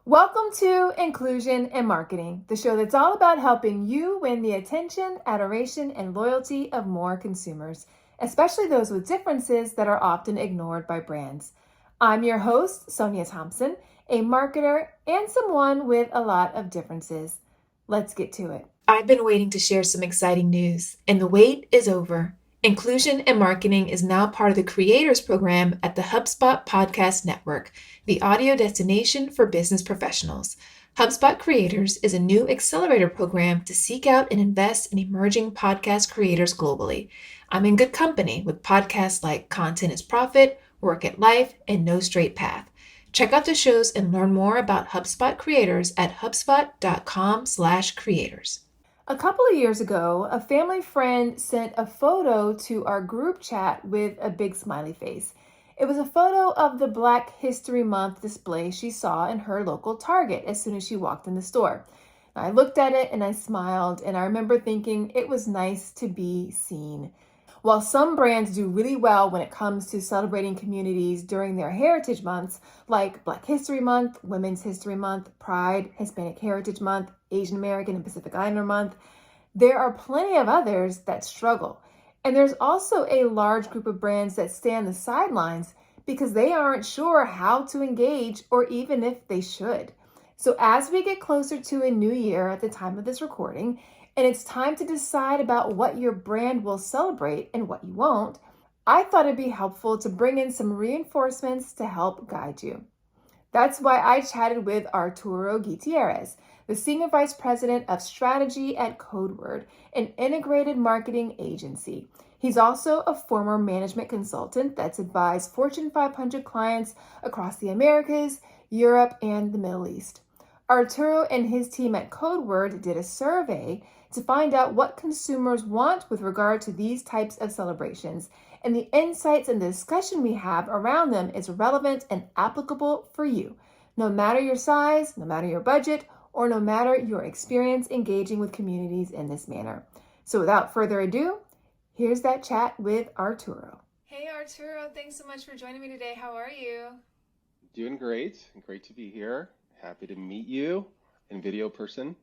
Welcome to Inclusion and Marketing, the show that's all about helping you win the attention, adoration, and loyalty of more consumers, especially those with differences that are often ignored by brands. I'm your host, Sonia Thompson, a marketer and someone with a lot of differences. Let's get to it. I've been waiting to share some exciting news, and the wait is over. Inclusion and Marketing is now part of the Creators Program at the HubSpot Podcast Network, the audio destination for business professionals. HubSpot Creators is a new accelerator program to seek out and invest in emerging podcast creators globally. I'm in good company with podcasts like Content is Profit, Work at Life, and No Straight Path. Check out the shows and learn more about HubSpot Creators at hubspot.com/creators. A couple of years ago, a family friend sent a photo to our group chat with a big smiley face. It was a photo of the Black History Month display she saw in her local Target as soon as she walked in the store. I looked at it and I smiled, and I remember thinking it was nice to be seen. While some brands do really well when it comes to celebrating communities during their heritage months, like Black History Month, Women's History Month, Pride, Hispanic Heritage Month, Asian American and Pacific Islander Month, there are plenty of others that struggle. And there's also a large group of brands that stay on the sidelines because they aren't sure how to engage or even if they should. So as we get closer to a new year at the time of this recording, and it's time to decide about what your brand will celebrate and what you won't, I thought it'd be helpful to bring in some reinforcements to help guide you. That's why I chatted with Arturo Gutierrez, the Senior Vice President of Strategy at Codeword, an integrated marketing agency. He's also a former management consultant that's advised Fortune 500 clients across the Americas, Europe, and the Middle East. Arturo and his team at Codeword did a survey to find out what consumers want with regard to these types of celebrations, and the insights and the discussion we have around them is relevant and applicable for you, no matter your size, no matter your budget, or no matter your experience engaging with communities in this manner. So without further ado, here's that chat with Arturo. Hey Arturo, thanks so much for joining me today. How are you? Doing great. Great to be here. Happy to meet you in video person.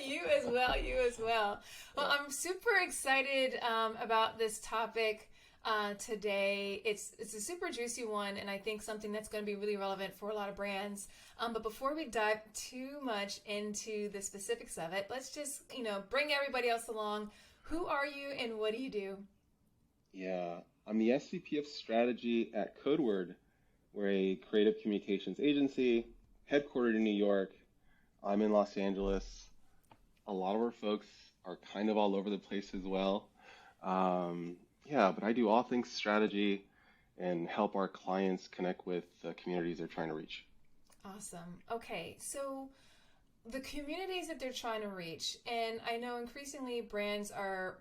You as well. Well, I'm super excited about this topic today. It's a super juicy one, and I think something that's going to be really relevant for a lot of brands. But before we dive too much into the specifics of it, let's just bring everybody else along. Who are you and what do you do? Yeah, I'm the SVP of Strategy at Codeword. We're a creative communications agency headquartered in New York. I'm in Los Angeles. A lot of our folks are kind of all over the place as well. But I do all things strategy and help our clients connect with the communities they're trying to reach. Awesome. Okay, so the communities that they're trying to reach, and I know increasingly brands are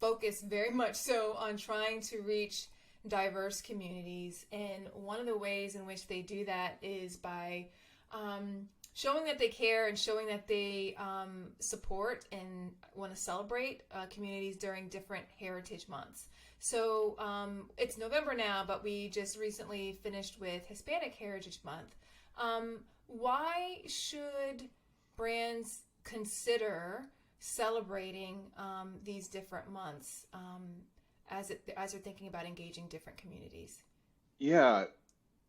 focused very much so on trying to reach diverse communities, and one of the ways in which they do that is by showing that they care and showing that they support and want to celebrate communities during different heritage months. So it's November now, but we just recently finished with Hispanic Heritage Month. Why should brands consider celebrating these different months as they're thinking about engaging different communities? Yeah,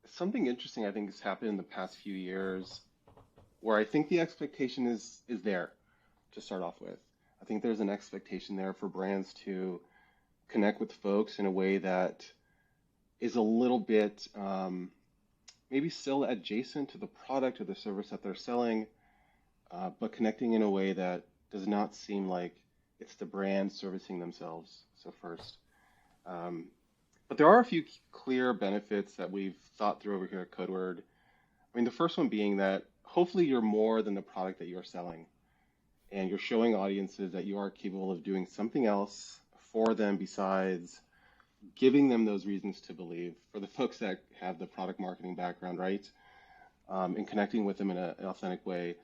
something interesting I think has happened in the past few years where I think the expectation is there to start off with. I think there's an expectation there for brands to connect with folks in a way that is a little bit maybe still adjacent to the product or the service that they're selling, but connecting in a way that does not seem like it's the brand servicing themselves. So first. But there are a few clear benefits that we've thought through over here at Codeword. I mean, the first one being that hopefully you're more than the product that you're selling, and you're showing audiences that you are capable of doing something else for them besides giving them those reasons to believe, for the folks that have the product marketing background, right? And connecting with them in an authentic way.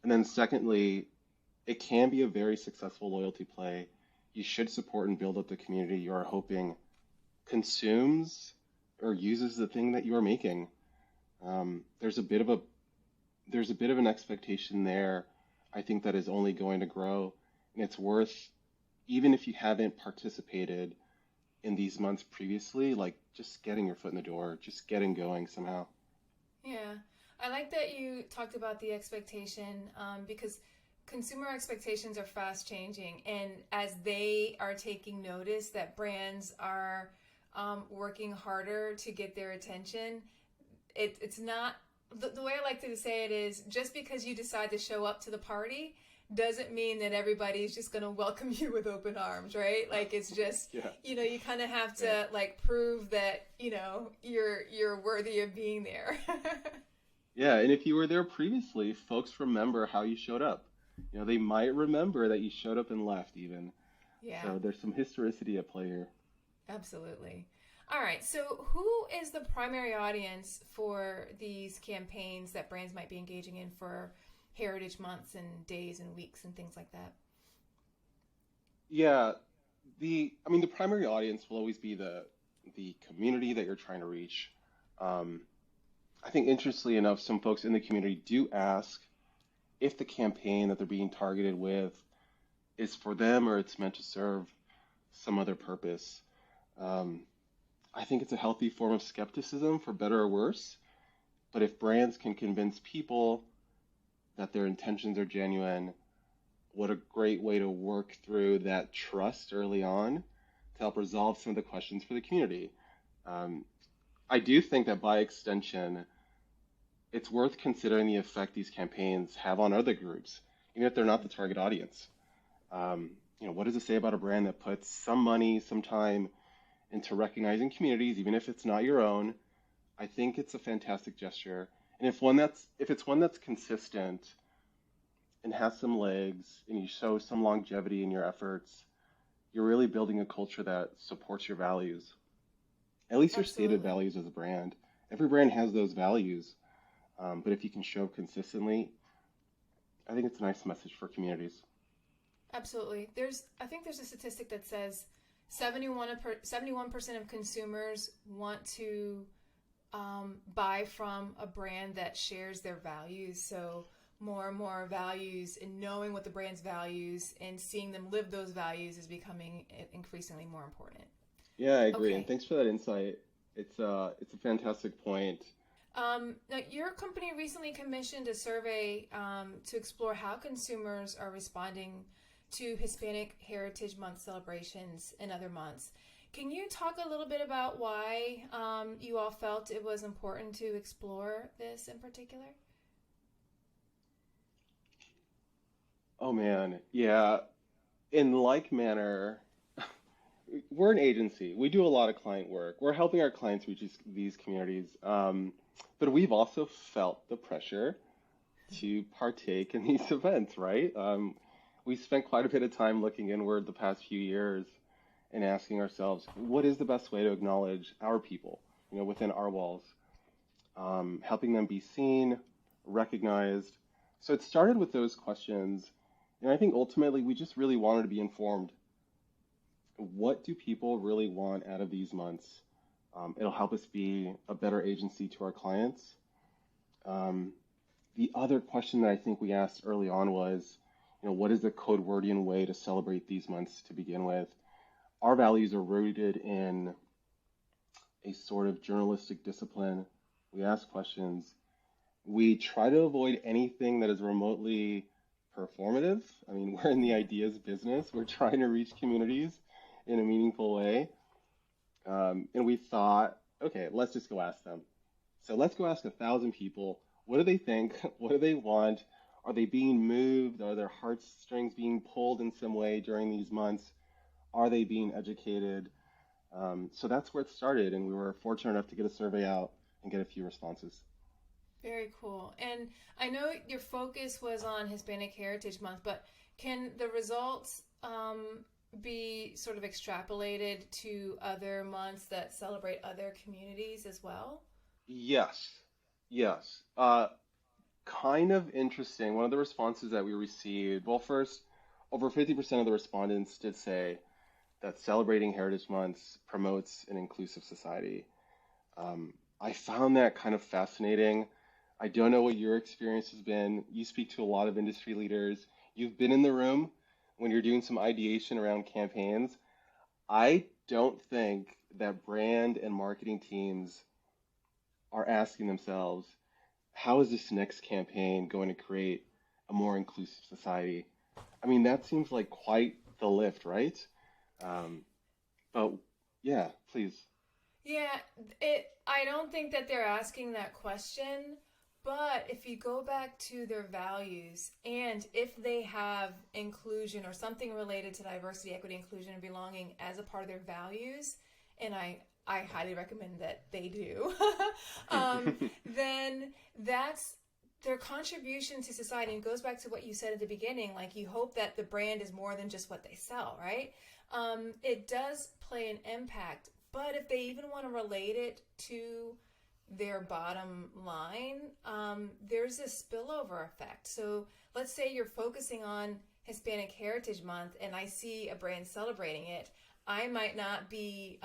And then secondly, it can be a very successful loyalty play. You should support and build up the community you are hoping consumes or uses the thing that you are making. There's a bit of a there's a bit of an expectation there, I think that is only going to grow. And it's worth, even if you haven't participated in these months previously, like just getting your foot in the door, just getting going somehow. Yeah, I like that you talked about the expectation because consumer expectations are fast changing, and as they are taking notice that brands are working harder to get their attention, it's not the way I like to say it is just because you decide to show up to the party doesn't mean that everybody's just going to welcome you with open arms, right? Like it's just Yeah, you kind of have yeah. to like prove that you're worthy of being there. Yeah, and if you were there previously, folks remember how you showed up. They might remember that you showed up and left even. Yeah, So there's some historicity at play here. absolutely. All right, so who is the primary audience for these campaigns that brands might be engaging in for heritage months and days and weeks and things like that? Yeah, the primary audience will always be the community that you're trying to reach. Um, I think interestingly enough, some folks in the community do ask if the campaign that they're being targeted with is for them or it's meant to serve some other purpose. Um, I think it's a healthy form of skepticism, for better or worse. But if brands can convince people that their intentions are genuine, what a great way to work through that trust early on to help resolve some of the questions for the community. Um, I do think that by extension, it's worth considering the effect these campaigns have on other groups, even if they're not the target audience. Um, what does it say about a brand that puts some money, some time into recognizing communities, even if it's not your own? I think it's a fantastic gesture. And if it's one that's consistent and has some legs and you show some longevity in your efforts, you're really building a culture that supports your values, at least your stated Absolutely. values as a brand. Every brand has those values, but if you can show consistently, I think it's a nice message for communities. Absolutely. I think there's a statistic that says 71% of consumers want to buy from a brand that shares their values. So more and more values and knowing what the brand's values and seeing them live those values is becoming increasingly more important. Yeah, I agree, and Okay. thanks for that insight. It's a fantastic point. Now, your company recently commissioned a survey to explore how consumers are responding to Hispanic Heritage Month celebrations and other months. Can you talk a little bit about why you all felt it was important to explore this in particular? Oh man, yeah. In like manner, we're an agency. We do a lot of client work. We're helping our clients reach these communities. But we've also felt the pressure to partake in these events, right? We spent quite a bit of time looking inward the past few years and asking ourselves, what is the best way to acknowledge our people, within our walls, helping them be seen, recognized. So it started with those questions, and I think ultimately we just really wanted to be informed. What do people really want out of these months? It'll help us be a better agency to our clients. Um, the other question that I think we asked early on was, what is the Codewordian way to celebrate these months to begin with? Our values are rooted in a sort of journalistic discipline. We ask questions. We try to avoid anything that is remotely performative. I mean, we're in the Yeah. ideas business. We're trying to reach communities in a meaningful way. And we thought, okay, let's just go ask them. So let's go ask 1,000 people. What do they think? What do they want? Are they being moved? Are their heartstrings being pulled in some way during these months? Are they being educated? So that's where it started, and we were fortunate enough to get a survey out and get a few responses. Very cool. And I know your focus was on Hispanic Heritage Month, but can the results be sort of extrapolated to other months that celebrate other communities as well? Yes, yes. Kind of interesting. One of the responses that we received, well, first, over 50% of the respondents did say that celebrating Heritage Months promotes an inclusive society. I found that kind of fascinating. I don't know what your experience has been. You speak to a lot of industry leaders. You've been in the room when you're doing some ideation around campaigns. I don't think that brand and marketing teams are asking themselves, how is this next campaign going to create a more inclusive society? I mean, that seems like quite the lift, right? Um, but yeah, please. Yeah, I don't think that they're asking that question, but if you go back to their values and if they have inclusion or something related to diversity, equity, inclusion, and belonging as a part of their values, and I highly recommend that they do, then that's their contribution to society. And goes back to what you said at the beginning, like you hope that the brand is more than just what they sell, right? It does play an impact, but if they even want to relate it to their bottom line, there's a spillover effect. So let's say you're focusing on Hispanic Heritage Month and I see a brand celebrating it. I might not be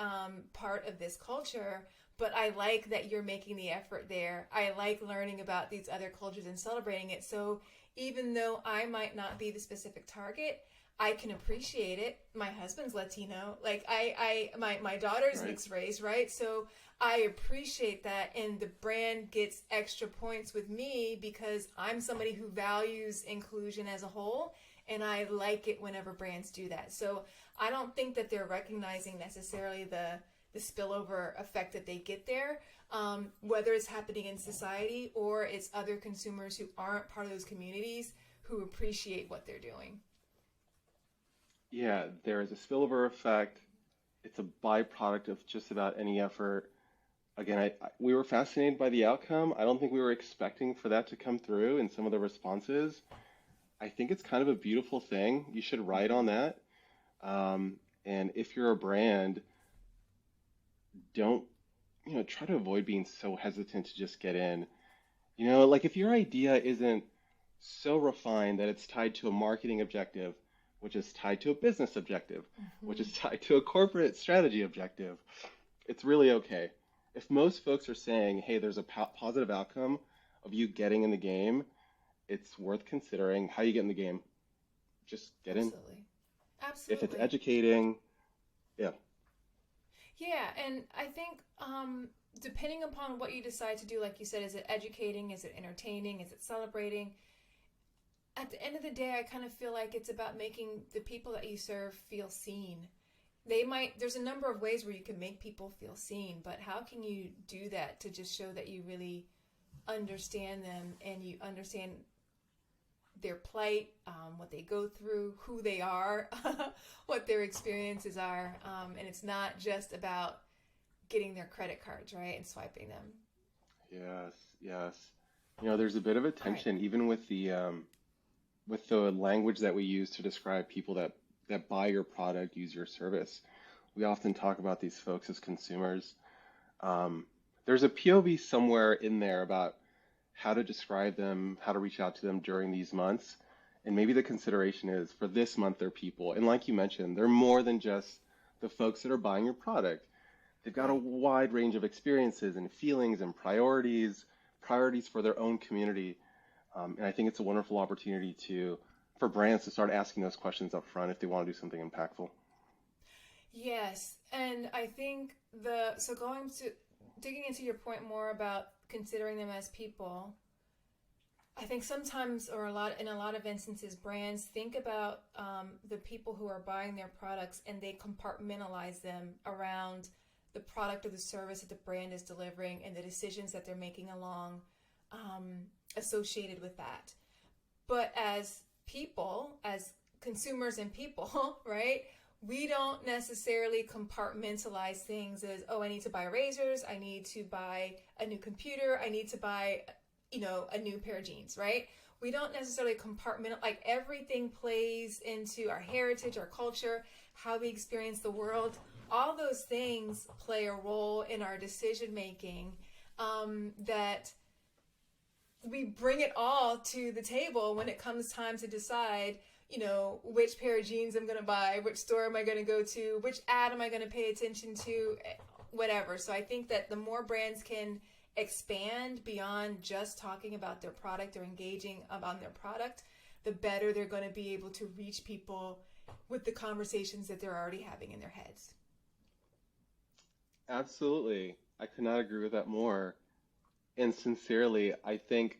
part of this culture, but I like that you're making the effort there. I like learning about these other cultures and celebrating it. So even though I might not be the specific target, I can appreciate it. My husband's Latino. Like my daughter's Right. mixed race, right? So I appreciate that, and the brand gets extra points with me because I'm somebody who values inclusion as a whole, and I like it whenever brands do that. So I don't think that they're recognizing necessarily the spillover effect that they get there, whether it's happening in society or it's other consumers who aren't part of those communities who appreciate what they're doing. Yeah, there is a spillover effect. It's a byproduct of just about any effort. Again, we were fascinated by the outcome. I don't think we were expecting for that to come through in some of the responses. I think it's kind of a beautiful thing. You should write on that. And if you're a brand, don't, try to avoid being so hesitant to just get in. Like if your idea isn't so refined that it's tied to a marketing objective, which is tied to a business objective, which Mm-hmm. is tied to a corporate strategy objective, it's really okay. If most folks are saying, hey, there's a positive outcome of you getting in the game, it's worth considering how you get in the game. Just get in. Absolutely. If it's Absolutely. educating, yeah, Yeah, and I think depending upon what you decide to do, like you said, is it educating? Is it entertaining? Is it celebrating? At the end of the day, I kind of feel like it's about making the people that you serve feel seen. There's a number of ways where you can make people feel seen, but how can you do that to just show that you really understand them and you understand their plight, what they go through, who they are, what their experiences are, and it's not just about getting their credit cards right and swiping them. yes, yes. There's a bit of a Right. tension even with the language that we use to describe people that buy your product, use your service. We often talk about these folks as consumers. Um, there's a POV somewhere in there about how to describe them, how to reach out to them during these months. And maybe the consideration is for this month, they're people. And like you mentioned, they're more than just the folks that are buying your product. They've got a Right. wide range of experiences and feelings and priorities for their own community. And I think it's a wonderful opportunity for brands to start asking those questions up front if they want to do something impactful. Yes, and I think the so going to digging into your point more about considering them as people, I think sometimes, or in a lot of instances, brands think about the people who are buying their products and they compartmentalize them around the product or the service that the brand is delivering and the decisions that they're making along um, associated with that. But as people, as consumers and people, right? We don't necessarily compartmentalize things as, oh, I need to buy razors, I need to buy a new computer, I need to buy, a new pair of jeans, right? We don't necessarily compartment, like everything plays into our heritage, our culture, how we experience the world. All those things play a role in our decision making, that we bring it all to the table when it comes time to decide, which pair of jeans I'm going to buy, which store am I going to go to, which ad am I going to pay attention to, whatever. So I think that the more brands can expand beyond just talking about their product or engaging on their product, the better they're going to be able to reach people with the conversations that they're already having in their heads. Absolutely. I could not agree with that more. And sincerely, I think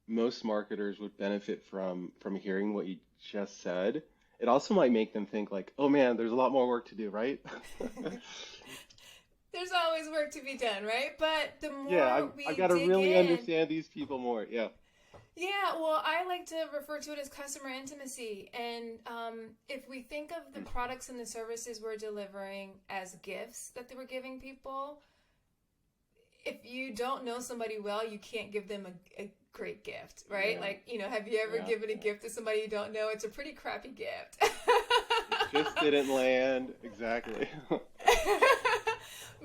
most marketers would benefit from hearing what you just said. It also might make them think like, oh man, there's a lot more work to do, right? There's always work to be done, right? But the Yeah, more I've we got to dig really in, understand these people more. Yeah. yeah, well, I like to refer to it as customer intimacy. And if we think of the products and the services we're delivering as gifts that they were giving people, if you don't know somebody well, you can't give them a great gift, right? Yeah. Like, have you ever Yeah. given a gift to somebody you don't know? It's a pretty crappy gift. It just didn't land. Exactly.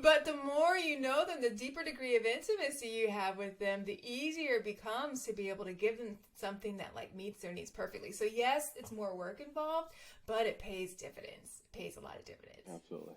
But the more you know them, the deeper degree of intimacy you have with them, the easier it becomes to be able to give them something that like meets their needs perfectly. So yes, it's more work involved, but it pays dividends. It pays a lot of dividends. Absolutely.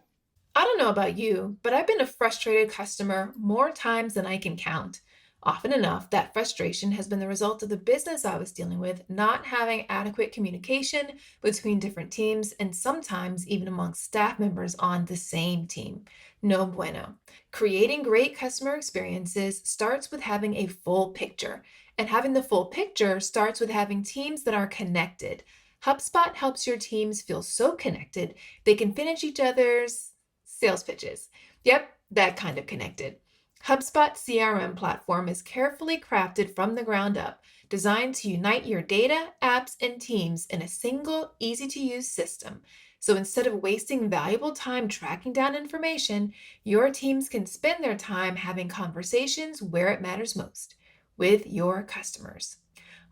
I don't know about you, but I've been a frustrated customer more times than I can count. Often enough, that frustration has been the result of the business I was dealing with not having adequate communication between different teams and sometimes even amongst staff members on the same team. No bueno. Creating great customer experiences starts with having a full picture, and having the full picture starts with having teams that are connected. HubSpot helps your teams feel so connected they can finish each other's sales pitches. Yep, that kind of connected. HubSpot CRM platform is carefully crafted from the ground up, designed to unite your data, apps, and teams in a single, easy to use system. So instead of wasting valuable time tracking down information, your teams can spend their time having conversations where it matters most, with your customers.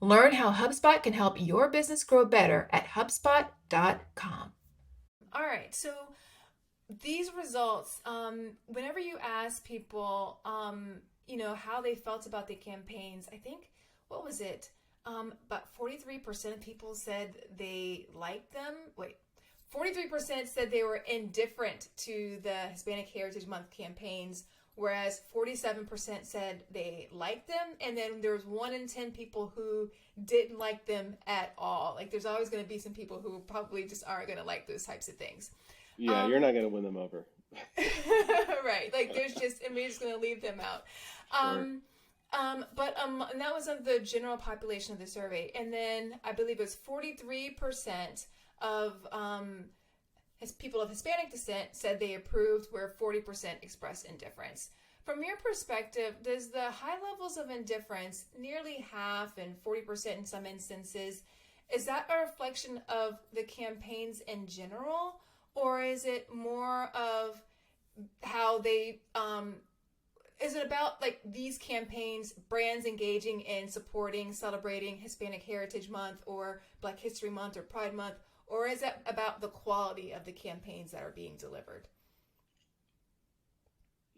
Learn how HubSpot can help your business grow better at HubSpot.com. All right, so these results, whenever you ask people, how they felt about the campaigns, I think, what was it? About 43% of people said they liked them. Wait, 43% said they were indifferent to the Hispanic Heritage Month campaigns, whereas 47% said they liked them. And then there was 1 in 10 people who didn't like them at all. Like there's always going to be some people who probably just aren't going to like those types of things. Yeah, you're not going to win them over. Right. Like there's just, and we're just going to leave them out. Sure. And that was of the general population of the survey. And then I believe it was 43% of people of Hispanic descent said they approved, where 40% expressed indifference. From your perspective, does the high levels of indifference, nearly half and 40% in some instances, is that a reflection of the campaigns in general? Or is it more of how they, is it about like these campaigns, brands engaging in supporting, celebrating Hispanic Heritage Month or Black History Month or Pride Month? Or is it about the quality of the campaigns that are being delivered?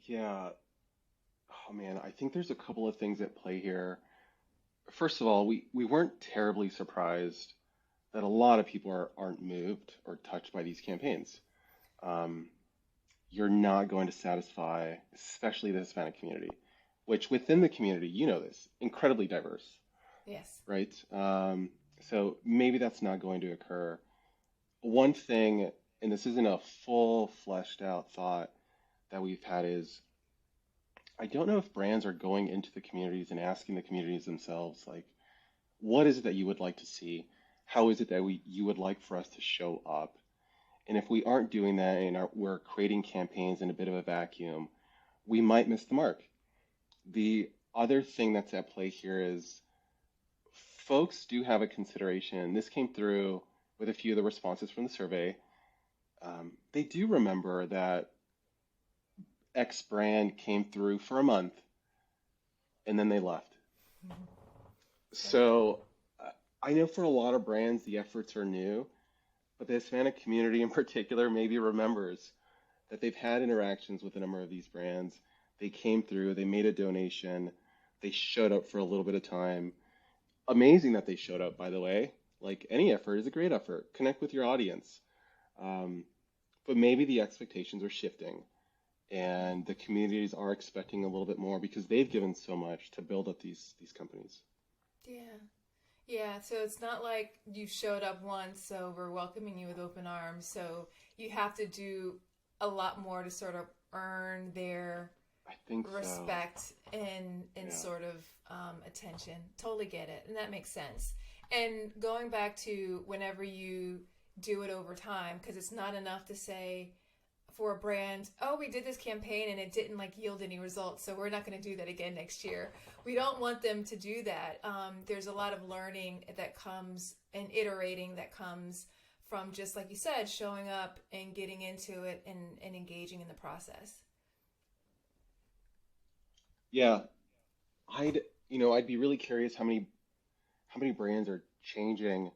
Yeah. Oh man, I think there's a couple of things at play here. First of all, we weren't terribly surprised that a lot of people aren't moved or touched by these campaigns. Um, you're not going to satisfy, especially the Hispanic community, which within the community, you know this, incredibly diverse, Yes. right? So maybe that's not going to occur. One thing, and this isn't a full fleshed out thought that we've had, is I don't know if brands are going into the communities and asking the communities themselves, like, what is it that you would like to see? How is it that you would like for us to show up? And if we aren't doing that and we're creating campaigns in a bit of a vacuum, we might miss the mark. The other thing that's at play here is folks do have a consideration. This came through with a few of the responses from the survey. They do remember that X brand came through for a month and then they left. So I know for a lot of brands, the efforts are new, but the Hispanic community in particular maybe remembers that they've had interactions with a number of these brands. They came through, they made a donation, they showed up for a little bit of time. Amazing that they showed up, by the way. Like any effort is a great effort. Connect with your audience. But maybe the expectations are shifting. and the communities are expecting a little bit more because they've given so much to build up these companies. Yeah. Yeah, so it's not like you showed up once, so we're welcoming you with open arms. So you have to do a lot more to sort of earn their I think so. respect and Yeah. sort of attention. Totally get it, and that makes sense. And going back to whenever you do it over time, because it's not enough to say for a brand, oh, we did this campaign and it didn't like yield any results, so we're not going to do that again next year. We don't want them to do that. There's a lot of learning that comes and iterating that comes from, just like you said, showing up and getting into it and engaging in the process. Yeah. I'd be really curious how many brands are changing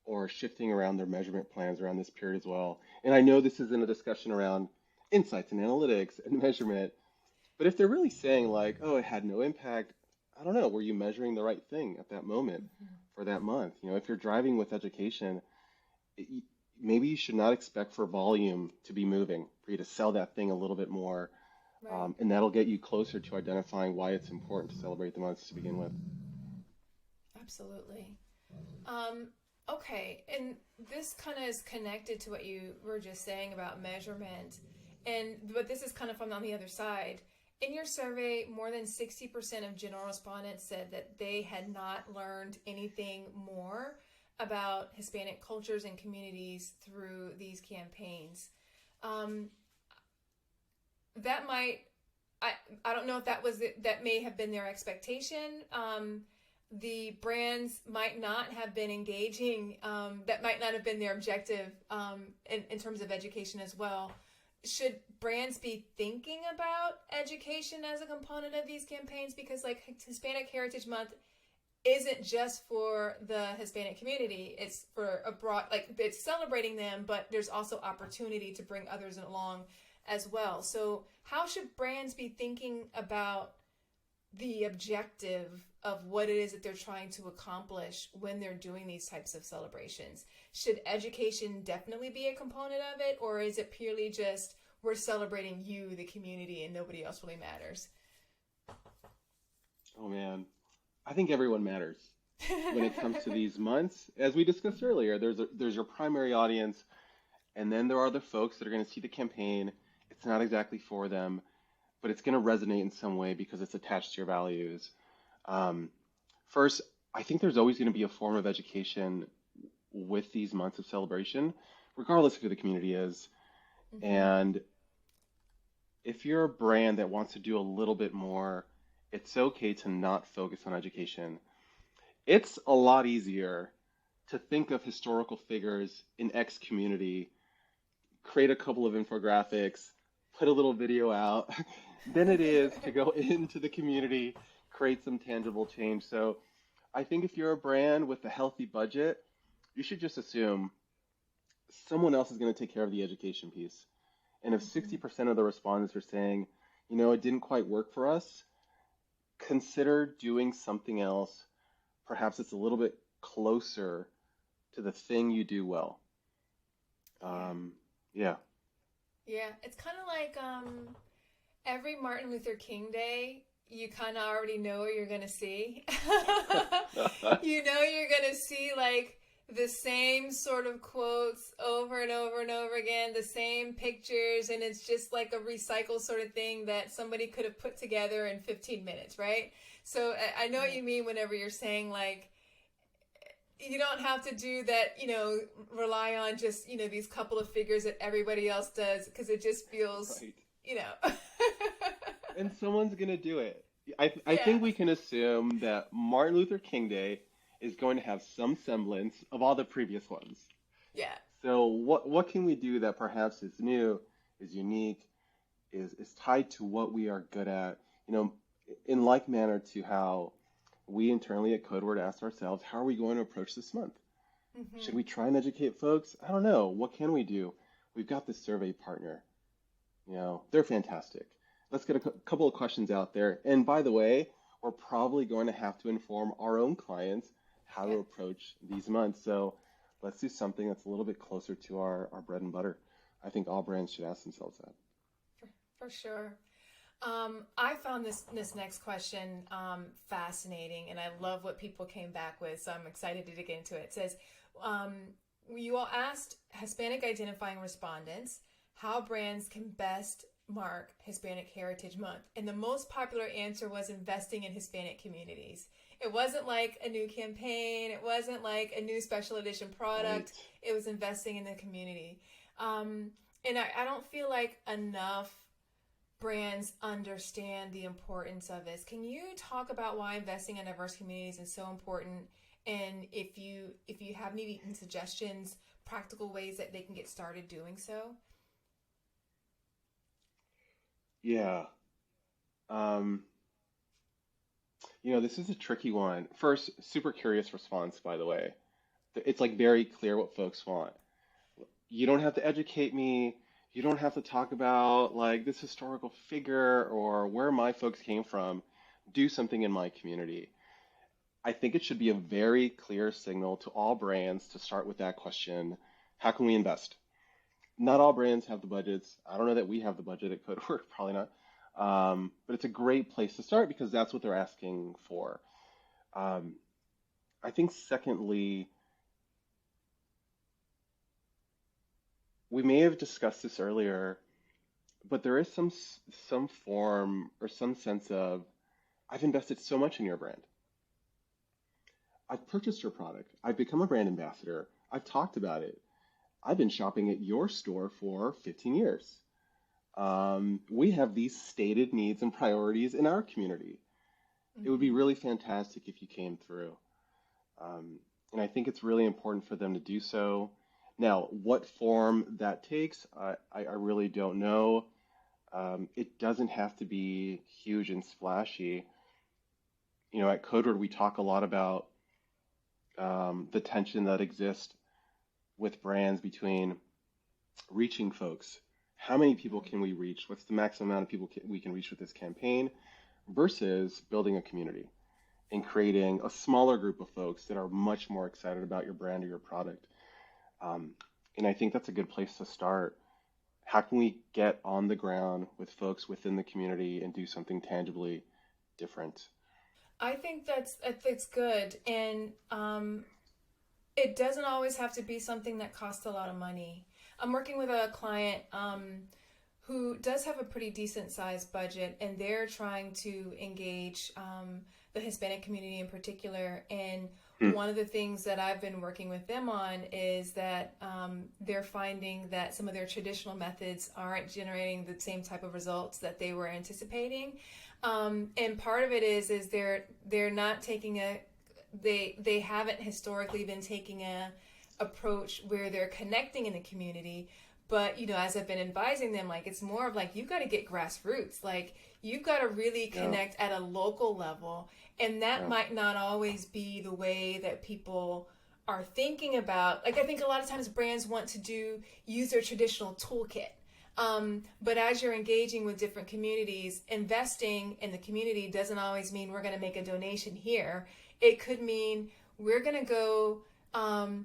or shifting around their measurement plans around this period as well. And I know this isn't a discussion around insights and analytics and measurement, but if they're really saying like, oh, it had no impact, I don't know, were you measuring the right thing at that moment Mm-hmm. for that month? If you're driving with education, it, maybe you should not expect for volume to be moving, for you to sell that thing a little bit more, Right. and that'll get you closer to identifying why it's important to celebrate the months to begin with. Absolutely. Um, okay, and this kind of is connected to what you were just saying about measurement, but this is kind of from on the other side. In your survey, more than 60% of general respondents said that they had not learned anything more about Hispanic cultures and communities through these campaigns. Um, that might I I don't know if that may have been their expectation. The brands might not have been engaging. That might not have been their objective in terms of education as well. Should brands be thinking about education as a component of these campaigns? Because like Hispanic Heritage Month isn't just for the Hispanic community. It's for a broad, like it's celebrating them, but there's also opportunity to bring others along as well. So how should brands be thinking about the objective of what it is that they're trying to accomplish when they're doing these types of celebrations? Should education definitely be a component of it, or is it purely just we're celebrating you, the community, and nobody else really matters? Oh man, I think everyone matters when it comes to these months. As we discussed earlier, there's your primary audience, and then there are the folks that are going to see the campaign. It's not exactly for them, but it's going to resonate in some way because it's attached to your values. Um, First, I think there's always going to be a form of education with these months of celebration, regardless of who the community is. Mm-hmm. And if you're a brand that wants to do a little bit more, it's okay to not focus on education. It's a lot easier to think of historical figures in X community, create a couple of infographics, put a little video out, than it is to go into the community, create some tangible change. So I think if you're a brand with a healthy budget, you should just assume someone else is going to take care of the education piece. And if Mm-hmm. 60% of the respondents are saying, it didn't quite work for us, consider doing something else. Perhaps it's a little bit closer to the thing you do well. Yeah. Um, yeah. Yeah. It's kind of like every Martin Luther King Day, you kind of already know what you're going to see. You know, you're going to see like the same sort of quotes over and over and over again, the same pictures, and it's just like a recycled sort of thing that somebody could have put together in 15 minutes, right? So I know what Right. you mean whenever you're saying like, you don't have to do that, rely on just, these couple of figures that everybody else does because it just feels, Right. you know. And someone's gonna do it. I Yeah. think we can assume that Martin Luther King Day is going to have some semblance of all the previous ones. Yeah. So what can we do that perhaps is new, is unique, is tied to what we are good at? You know, in like manner to how we internally at Codeword asked ourselves, how are we going to approach this month? Should Mm-hmm. we try and educate folks? I don't know. What can we do? We've got this survey partner. They're fantastic. Let's get a couple of questions out there. And by the way, we're probably going to have to inform our own clients how to Yeah. approach these months. So let's do something that's a little bit closer to our bread and butter. I think all brands should ask themselves that. For sure. I found this next question fascinating, and I love what people came back with. So I'm excited to dig into it. It says, um, "You all asked Hispanic identifying respondents how brands can best mark Hispanic Heritage Month, and the most popular answer was investing in Hispanic communities. It wasn't like a new campaign. It wasn't like a new special edition Right. product. It was investing in the community." And I don't feel like enough brands understand the importance of this. Can you talk about why investing in diverse communities is so important? And if you have any suggestions, practical ways that they can get started doing so? Yeah. Um, this is a tricky one. First, super curious response, by the way. It's like very clear what folks want. You don't have to educate me. You don't have to talk about like this historical figure or where my folks came from. Do something in my community. I think it should be a very clear signal to all brands to start with that question. How can we invest? Not all brands have the budgets. I don't know that we have the budget at Codeword, probably not. But it's a great place to start because that's what they're asking for. Um, I think secondly, we may have discussed this earlier, but there is some form or some sense of I've invested so much in your brand. I've purchased your product. I've become a brand ambassador. I've talked about it. I've been shopping at your store for 15 years. We have these stated needs and priorities in our community. It would be Mm-hmm. really fantastic if you came through. And I think it's really important for them to do so. Now, what form that takes, I really don't know. It doesn't have to be huge and splashy. At Codeword, we talk a lot about the tension that exists with brands between reaching folks. How many people can we reach? What's the maximum amount of people we can reach with this campaign versus building a community and creating a smaller group of folks that are much more excited about your brand or your product. Um, and I think that's a good place to start. How can we get on the ground with folks within the community and do something tangibly different? I think that's good, and it doesn't always have to be something that costs a lot of money. I'm working with a client who does have a pretty decent sized budget, and they're trying to engage the Hispanic community in particular. And Hmm. one of the things that I've been working with them on is that they're finding that some of their traditional methods aren't generating the same type of results that they were anticipating. And part of it is they're not taking a they haven't historically been taking a approach where they're connecting in the community. But as I've been advising them, like, it's more of like, you've got to get grassroots, like you've got to really Yeah, connect at a local level, and that yeah, might not always be the way that people are thinking about. Like, I think a lot of times brands want to use their traditional toolkit. But as you're engaging with different communities, investing in the community doesn't always mean we're going to make a donation here. It could mean we're going to go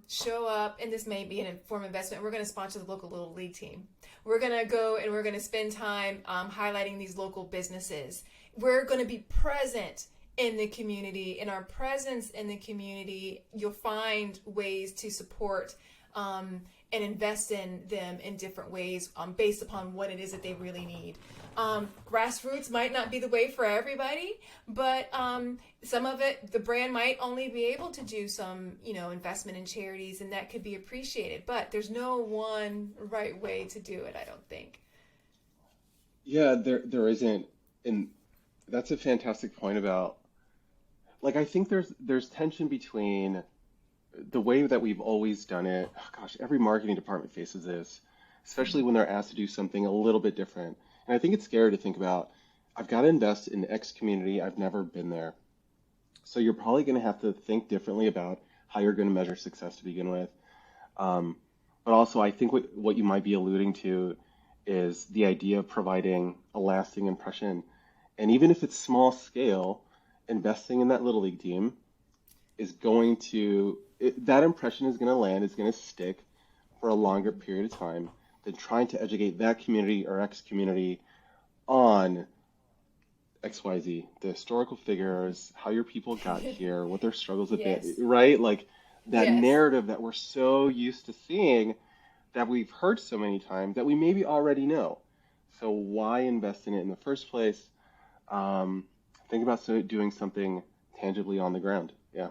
show up, and this may be an informed investment. We're going to sponsor the local little league team. We're going to go and we're going to spend time highlighting these local businesses. We're going to be present in the community. In our presence in the community, you'll find ways to support and invest in them in different ways based upon what it is that they really need. Grassroots might not be the way for everybody, but some of it, the brand might only be able to do some, investment in charities, and that could be appreciated. But there's no one right way to do it, I don't think. yeah. There isn't, and that's a fantastic point about. Like, I think there's tension between the way that we've always done it. Oh, gosh, every marketing department faces this, especially Mm-hmm. when they're asked to do something a little bit different. And I think it's scary to think about. I've got to invest in X community. I've never been there. So you're probably going to have to think differently about how you're going to measure success to begin with. Um, but also, I think what you might be alluding to is the idea of providing a lasting impression. And even if it's small scale, investing in that little league team is going to, that impression is going to land, is going to stick for a longer Mm-hmm. period of time than trying to educate that community or X community on XYZ, the historical figures, how your people got here, what their struggles have been, Yes. right? Like that Yes. narrative that we're so used to seeing, that we've heard so many times, that we maybe already know. So why invest in it in the first place? Um, think about doing something tangibly on the ground. Yeah.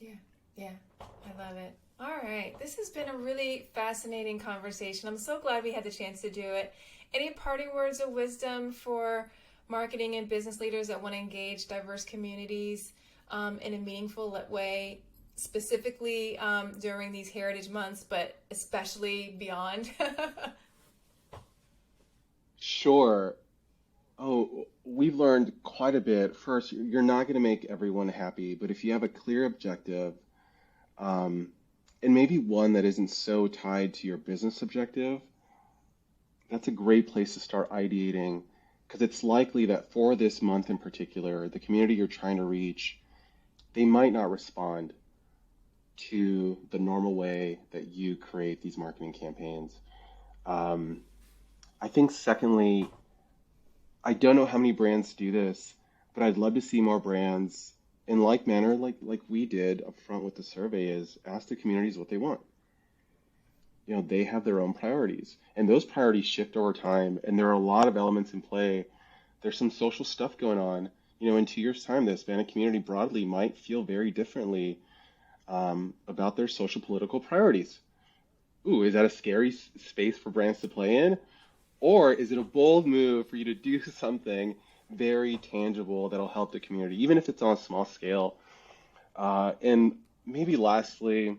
Yeah. Yeah. I love it. All right. This has been a really fascinating conversation. I'm so glad we had the chance to do it. Any parting words of wisdom for marketing and business leaders that want to engage diverse communities in a meaningful way, specifically during these heritage months, but especially beyond? Sure. Oh, we've learned quite a bit. First, you're not going to make everyone happy, but if you have a clear objective, um, and maybe one that isn't so tied to your business objective, that's a great place to start ideating because it's likely that for this month in particular, the community you're trying to reach, they might not respond to the normal way that you create these marketing campaigns. Um, I think, secondly, I don't know how many brands do this, but I'd love to see more brands in like manner, like we did up front with the survey, is ask the communities what they want. They have their own priorities, and those priorities shift over time, and there are a lot of elements in play. There's some social stuff going on. In 2 years' time, the Hispanic community broadly might feel very differently about their social political priorities. Ooh, is that a scary space for brands to play in? Or is it a bold move for you to do something very tangible that'll help the community, even if it's on a small scale? And maybe lastly,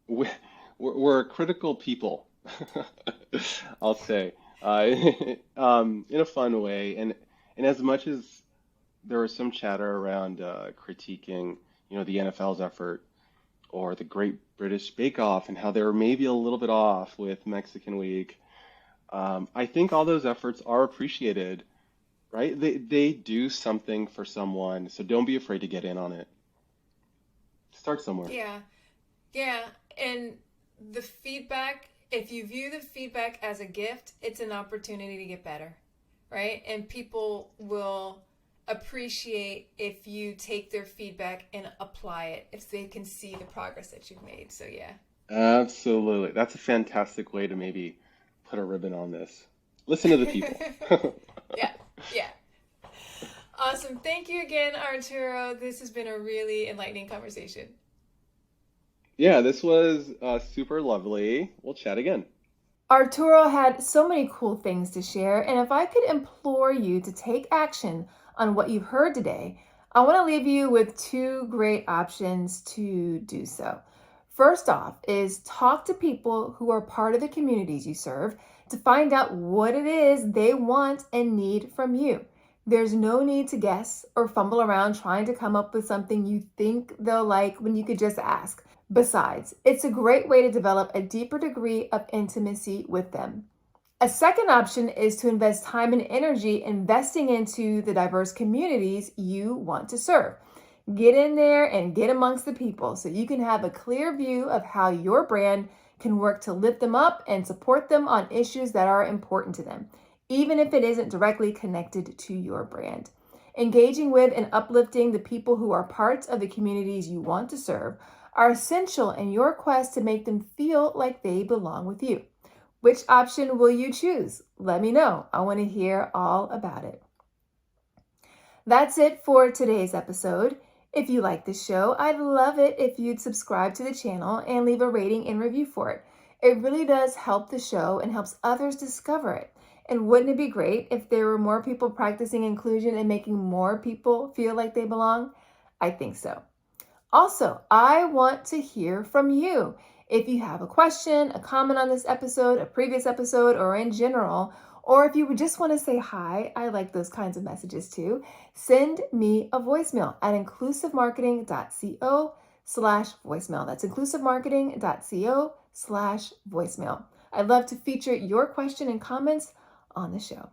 we- we're a critical people, I'll say, uh, in a fun way. And as much as there was some chatter around critiquing, the NFL's effort or the Great British Bake Off and how they were maybe a little bit off with Mexican Week, I think all those efforts are appreciated, right? They do something for someone, so don't be afraid to get in on it. Start somewhere. Yeah. Yeah. And the feedback, if you view the feedback as a gift, it's an opportunity to get better, right? And people will appreciate if you take their feedback and apply it, if they can see the progress that you've made. So, yeah. Absolutely. That's a fantastic way to maybe put a ribbon on this. Listen to the people. Yeah. Yeah. Awesome. Thank you again, Arturo. This has been a really enlightening conversation. Yeah, this was super lovely. We'll chat again. Arturo had so many cool things to share, and if I could implore you to take action on what you've heard today, I want to leave you with two great options to do so. First off is talk to people who are part of the communities you serve to find out what it is they want and need from you. There's no need to guess or fumble around trying to come up with something you think they'll like when you could just ask. Besides, it's a great way to develop a deeper degree of intimacy with them. A second option is to invest time and energy investing into the diverse communities you want to serve. Get in there and get amongst the people so you can have a clear view of how your brand can work to lift them up and support them on issues that are important to them, even if it isn't directly connected to your brand. Engaging with and uplifting the people who are parts of the communities you want to serve are essential in your quest to make them feel like they belong with you. Which option will you choose? Let me know. I want to hear all about it. That's it for today's episode. If you like this show, I'd love it if you'd subscribe to the channel and leave a rating and review for it. It really does help the show and helps others discover it. And wouldn't it be great if there were more people practicing inclusion and making more people feel like they belong? I think so. Also, I want to hear from you. If you have a question, a comment on this episode, a previous episode, or in general, or if you would just want to say hi, I like those kinds of messages too, send me a voicemail at inclusivemarketing.co/voicemail. That's inclusivemarketing.co/voicemail. I'd love to feature your question and comments on the show.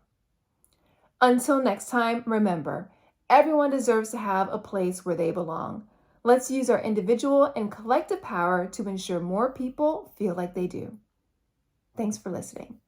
Until next time, remember, everyone deserves to have a place where they belong. Let's use our individual and collective power to ensure more people feel like they do. Thanks for listening.